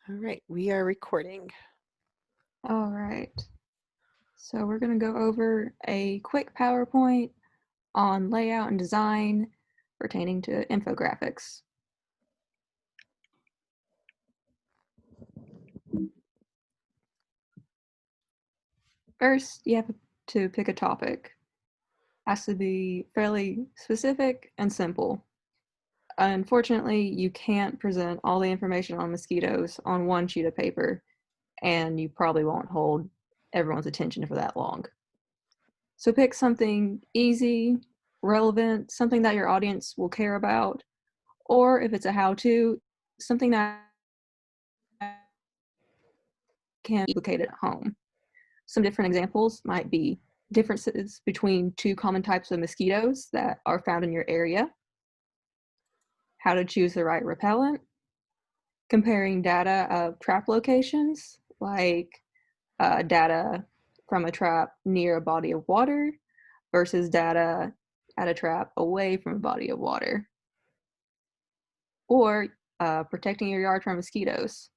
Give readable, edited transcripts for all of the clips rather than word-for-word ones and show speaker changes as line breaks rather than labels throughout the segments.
All right, we are recording.
All right. So we're going to go over a quick PowerPoint on layout and design pertaining to infographics. First, you have to pick a topic. It has to be fairly specific and simple. Unfortunately, you can't present all the information on mosquitoes on one sheet of paper, and you probably won't hold everyone's attention for that long. So pick something easy, relevant, something that your audience will care about, or if it's a how-to, something that can be duplicated at home. Some different examples might be differences between two common types of mosquitoes that are found in your area, how to choose the right repellent, comparing data of trap locations, like data from a trap near a body of water versus data at a trap away from a body of water, or protecting your yard from mosquitoes.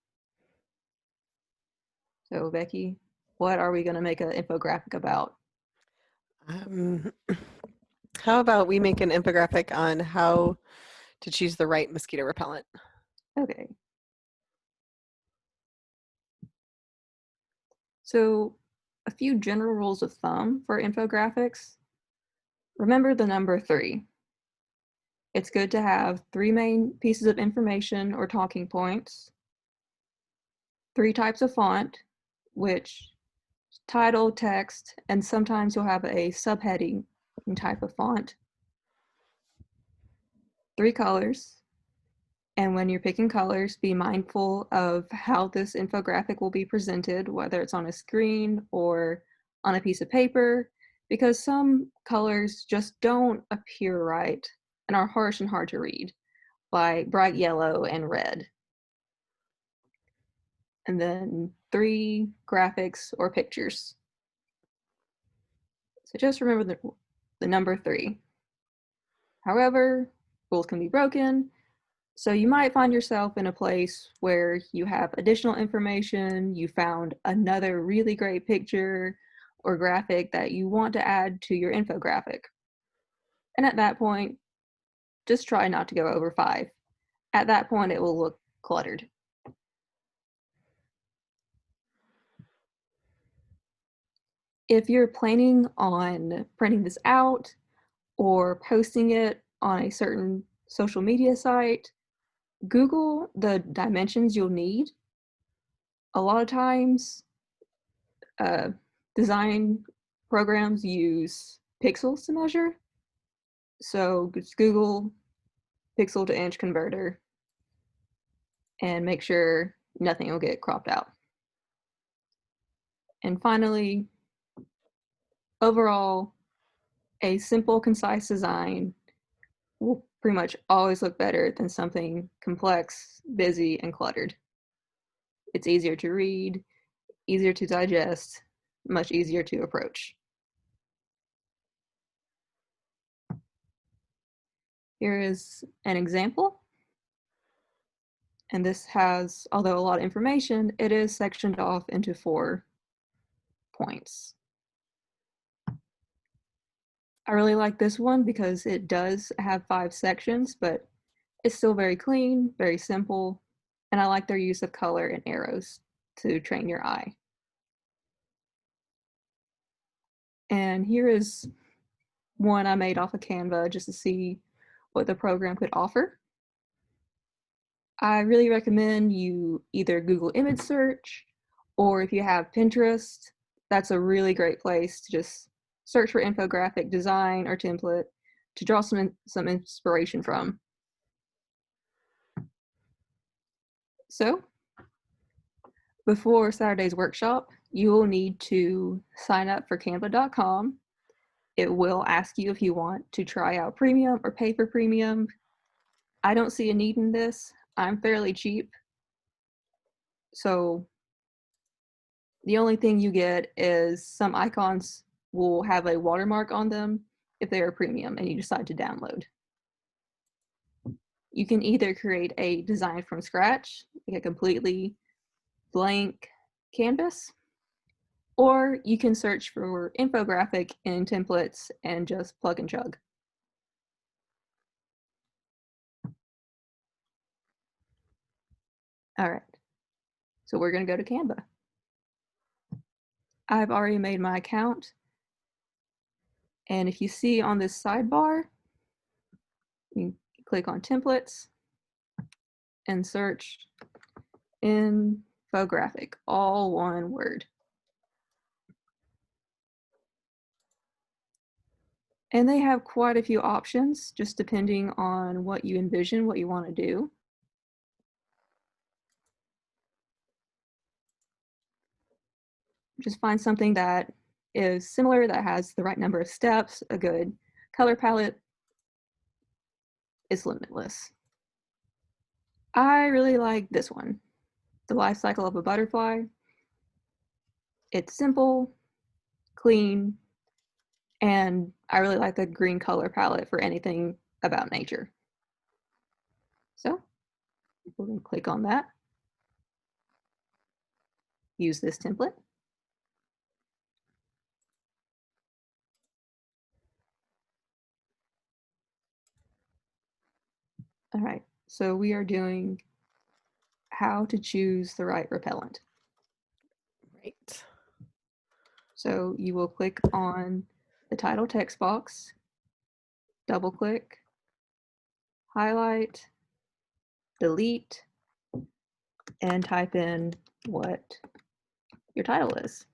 So, Becky, what are we going to make an infographic about?
How about we make an infographic on how to choose the right mosquito repellent?
Okay. So, a few general rules of thumb for infographics. Remember the number 3. It's good to have 3 main pieces of information or talking points, 3 types of font, which title, text, and sometimes you'll have a subheading type of font, 3 colors, and when you're picking colors, be mindful of how this infographic will be presented, whether it's on a screen or on a piece of paper, because some colors just don't appear right and are harsh and hard to read, like bright yellow and red. And then 3 graphics or pictures. So just remember the number 3. However, rules can be broken. So you might find yourself in a place where you have additional information, you found another really great picture or graphic that you want to add to your infographic. And at that point, just try not to go over 5. At that point, it will look cluttered. If you're planning on printing this out or posting it on a certain social media site, Google the dimensions you'll need. A lot of times, design programs use pixels to measure. So just Google pixel to inch converter and make sure nothing will get cropped out. And finally, overall, a simple, concise design will pretty much always look better than something complex, busy, and cluttered. It's easier to read, easier to digest, much easier to approach. Here is an example. And this has, although a lot of information, it is sectioned off into 4 points. I really like this one because it does have 5 sections, but it's still very clean, very simple, and I like their use of color and arrows to train your eye. And here is one I made off of Canva just to see what the program could offer. I really recommend you either Google image search, or if you have Pinterest, that's a really great place to just search for infographic design or template to draw some inspiration from. So, before Saturday's workshop, you will need to sign up for canva.com. It will ask you if you want to try out premium or pay for premium. I don't see a need in this. I'm fairly cheap. So the only thing you get is some icons will have a watermark on them if they are premium and you decide to download. You can either create a design from scratch, like a completely blank canvas, or you can search for infographic in templates and just plug and chug. All right, so we're going to go to Canva. I've already made my account. And if you see on this sidebar, you click on templates and search infographic, all one word. And they have quite a few options, just depending on what you envision, what you want to do. Just find something that is similar, that has the right number of steps, a good color palette. Is limitless. I really like this one, the life cycle of a butterfly. It's simple, clean, and I really like the green color palette for anything about nature. So we're going to click on that. Use this template. All right, so we are doing how to choose the right repellent.
Right.
So you will click on the title text box, double click, highlight, delete, and type in what your title is.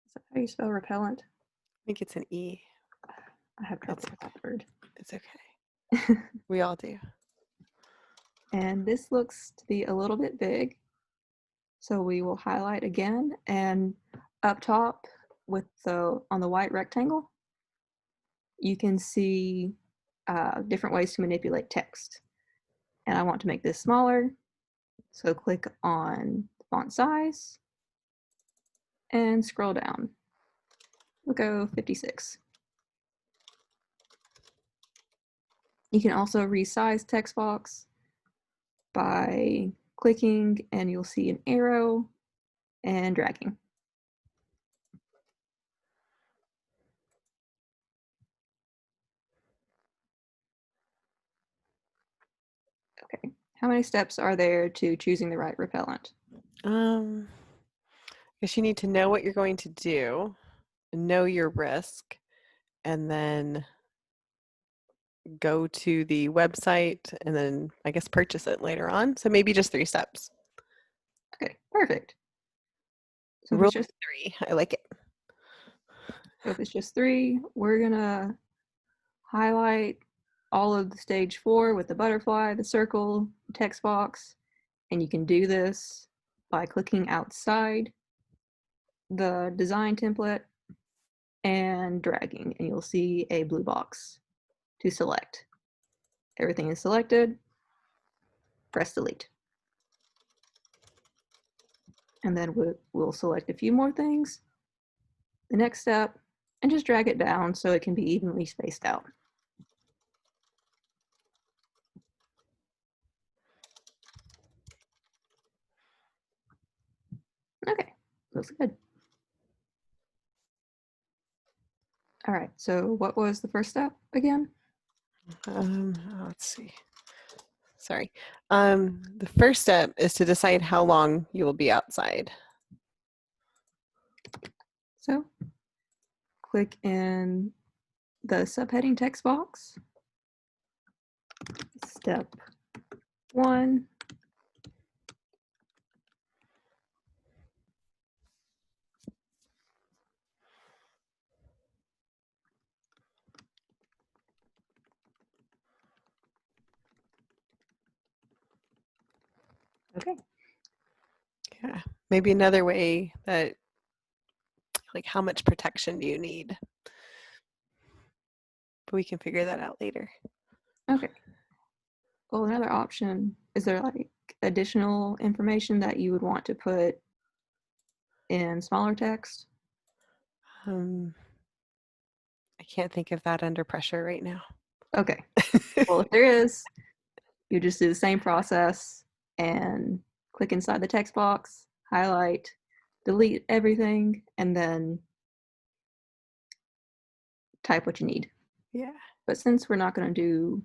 Is that how you spell repellent?
I think it's an E.
I have trouble with that word.
It's okay. We all do.
And this looks to be a little bit big. So we will highlight again, and up top with on the white rectangle, you can see different ways to manipulate text. And I want to make this smaller. So click on font size and scroll down. We'll go 56. You can also resize text box by clicking, and you'll see an arrow and dragging. Okay, how many steps are there to choosing the right repellent?
I guess you need to know what you're going to do, know your risk, and then go to the website and then I guess purchase it later on. So maybe just 3 steps.
Okay, perfect. So
Rule of 3. I like it.
if it's just 3, we're gonna highlight all of the stage 4 with the butterfly, the circle, the text box, and you can do this by clicking outside the design template and dragging, and you'll see a blue box to select. Everything is selected, press delete. And then we'll select a few more things, the next step, and just drag it down so it can be evenly spaced out. Okay, looks good. All right, so what was the first step again?
Let's see. Sorry. The first step is to decide how long you will be outside.
So click in the subheading text box. Step 1. Okay.
Yeah. Maybe another way that, like, how much protection do you need? But we can figure that out later.
Okay. Well, another option, is there like additional information that you would want to put in smaller text?
I can't think of that under pressure right now.
Okay. Well, if there is, you just do the same process and click inside the text box, highlight, delete everything, and then type what you need.
Yeah.
But since we're not going to do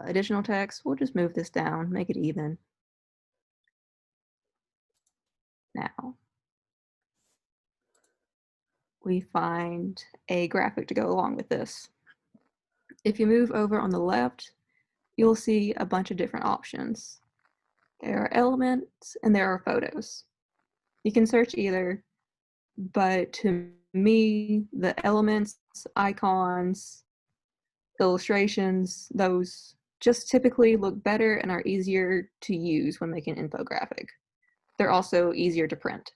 additional text, we'll just move this down, make it even. Now, we find a graphic to go along with this. If you move over on the left, you'll see a bunch of different options. There are elements and there are photos. You can search either, but to me, the elements, icons, illustrations, those just typically look better and are easier to use when making an infographic. They're also easier to print.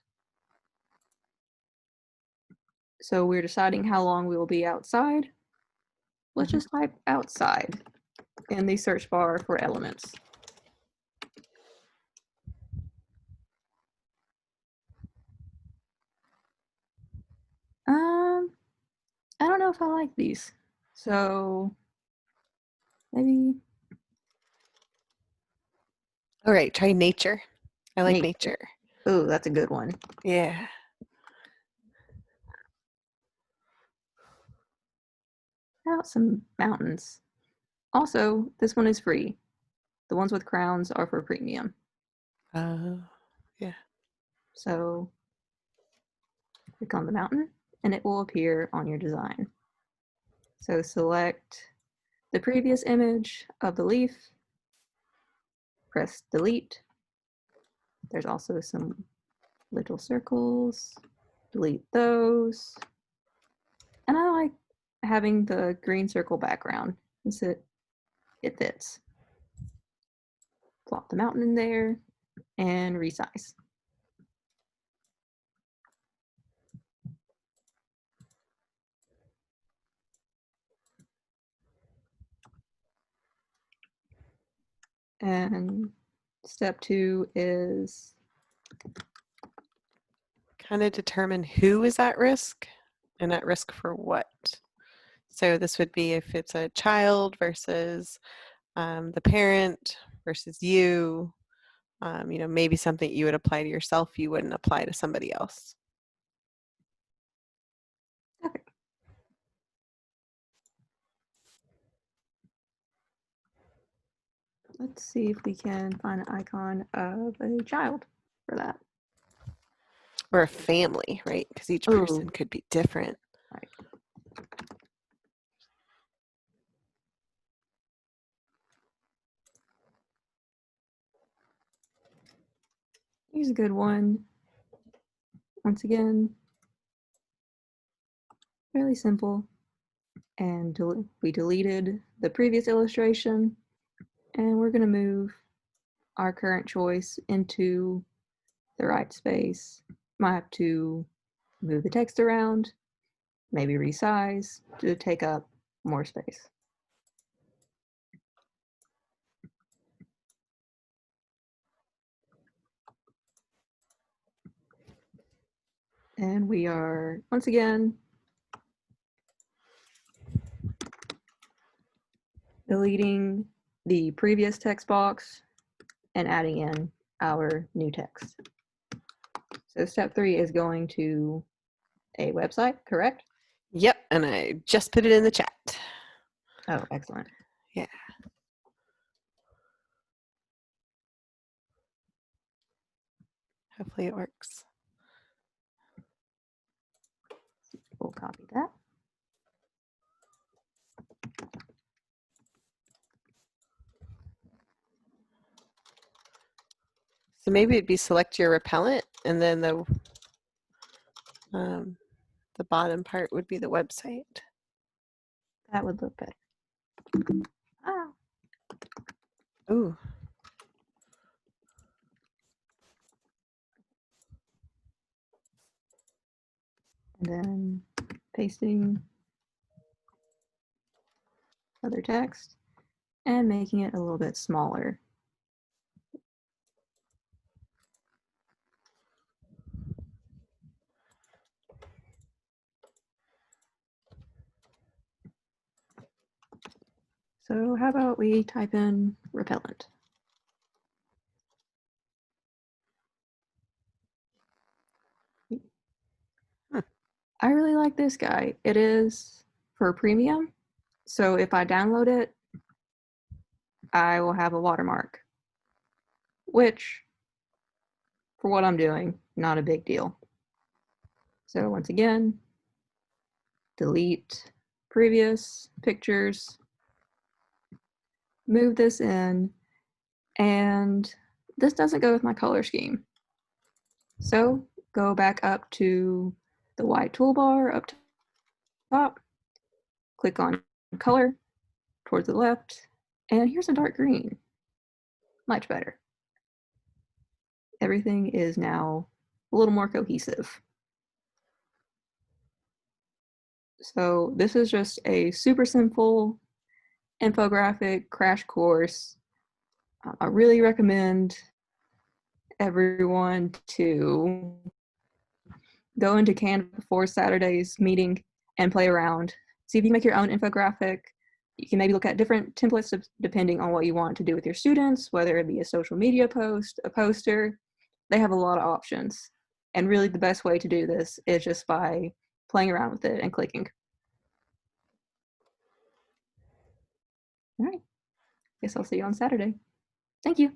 So we're deciding how long we will be outside. Let's just type outside in the search bar for elements. I don't know if I like these. So maybe
All right, try nature. I like
nature.
nature.
Oh, that's a good one.
Yeah.
How about some mountains? Also, this one is free. The ones with crowns are for premium.
Yeah.
So click on the mountain and it will appear on your design. So select the previous image of the leaf, press delete. There's also some little circles, delete those. And I like having the green circle background since it fits. Plop the mountain in there and resize. And step 2 is
Kind of determine who is at risk and at risk for what. So this would be if it's a child versus the parent versus you. Maybe something you would apply to yourself, you wouldn't apply to somebody else.
okay. Let's see if we can find an icon of a child for that.
Or a family, right? Because each person
Oh,
could be different.
right. Here's a good one. Once again, fairly simple. And we deleted the previous illustration. And we're going to move our current choice into the right space. Might have to move the text around, maybe resize to take up more space. And we are, once again, deleting the previous text box and adding in our new text. So step 3 is going to a website, correct?
Yep, and I just put it in the chat.
Oh, excellent.
Yeah. Hopefully it works.
We'll copy that.
So maybe it'd be select your repellent, and then the bottom part would be the website.
That would look better. Ah.
Ooh.
And then pasting other text and making it a little bit smaller. So how about we type in repellent?
Hmm.
I really like this guy. It is for premium. So if I download it, I will have a watermark, which for what I'm doing, not a big deal. So once again, delete previous pictures, move this in, and this doesn't go with my color scheme. So go back up to the white toolbar up top, click on color towards the left, and here's a dark green. Much better. Everything is now a little more cohesive. So this is just a super simple infographic crash course. I really recommend everyone to go into Canva before Saturday's meeting and play around. See if you can make your own infographic. You can maybe look at different templates depending on what you want to do with your students, whether it be a social media post, a poster. They have a lot of options. And really the best way to do this is just by playing around with it and clicking. All right. Guess I'll see you on Saturday. Thank you.